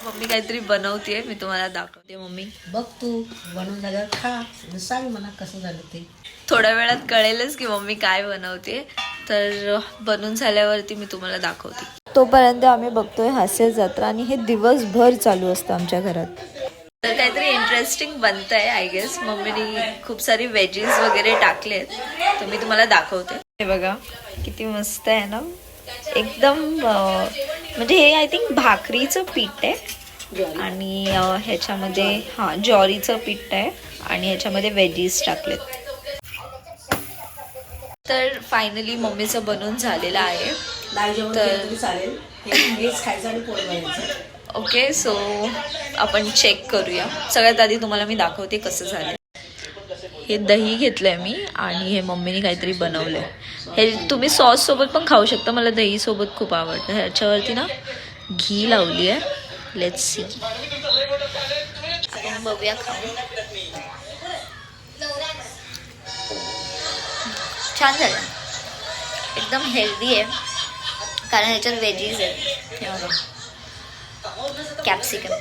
Mummy काहीतरी बनवतेय, मी तुम्हाला दाखवते. मम्मी बघ तू बनवून झाल्यावर खा, सांग मला कसं झालं ते. थोड्या वेळात कळेलच की मम्मी काय बनवते. तर बनवून झाल्यावरती मी तुम्हाला दाखवते. तोपर्यंत आम्ही बघतोय हास्य जत्रा आणि हे दिवसभर चालू असतं आमच्या घरात. तर काहीतरी इंटरेस्टिंग बनतंय आय गेस. मम्मीने खूप सारी वेजीज वगैरे टाकलेत, तर मी तुम्हाला दाखवते. हे बघा किती मस्त आहे ना, एकदम म्हणजे हे आय थिंक भाकरीचं पीठ आहे आणि ह्याच्यामध्ये ज्वारीचं पीठ आहे आणि ह्याच्यामध्ये वेजीस टाकलेत. तर फायनली मम्मीचं बनवून झालेलं आहे. तर चालेल, हेच खायचं आणि पोट भरायचं. ओके, सो आपण चेक करूया. सगळ्यात आधी तुम्हाला मी दाखवते कसं झालं. हे दही घेतलंय मी आणि हे मम्मीने काहीतरी बनवलंय. हे तुम्ही सॉस सोबत पण खाऊ शकता, मला दही सोबत खूप आवडतं. ह्याच्यावरती ना घी लावली आहे. लेट्स सी, आपण बघूया खाऊन. छान झालं, एकदम हेल्दी आहे कारण ह्याच्यात व्हेजीज आहेत. हे बघा, कॅप्सिकम.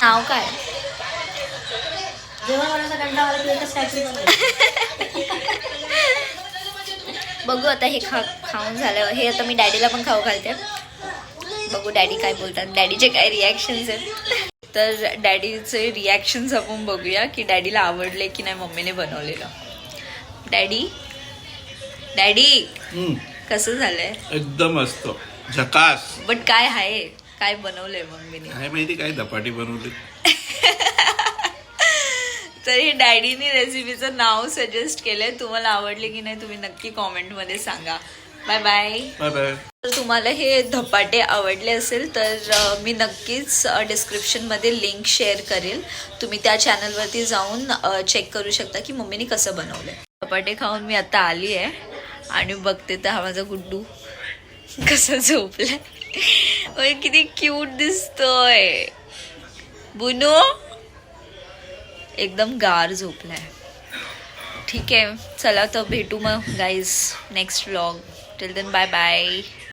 नाव काय? जेव्हा मला कंटाळा आला की काहीतरी बघू आता हे खाऊन झाल्यावर. हे आता मी डॅडीला पण खाऊ घालते, बघू डॅडी काय बोलतात, डॅडीचे काय रिॲक्शन्स आहेत. तर डॅडीचे रिॲक्शन्स आपण बघूया की डॅडीला आवडले की नाही मम्मीने बनवलेलं. डॅडी कसं झालंय? एकदम मस्त, झकास. बट काय आहे, काय बनवलंय मम्मीने? काय माहिती काय धपाटी बनवली. तर हे डॅडीने रेसिपीचं नाव सजेस्ट केलंय. तुम्हाला आवडले की नाही तुम्ही नक्की कॉमेंटमध्ये सांगा. Bye bye. Bye bye. जर तुम्हाला हे धपाटे आवडले असेल तर मी नक्कीच डिस्क्रिप्शनमध्ये लिंक शेअर करेल. तुम्ही त्या चॅनलवरती जाऊन चेक करू शकता की मम्मीने कसं बनवलंय. धपाटे खाऊन मी आता आली आहे आणि बघते तर हा माझा गुड्डू कसं झोपलाय. किती क्यूट दिसतोय. बुनू एकदम गार झोपलाय. ठीक आहे, चला तर भेटू मग guys next vlog. Till then bye bye.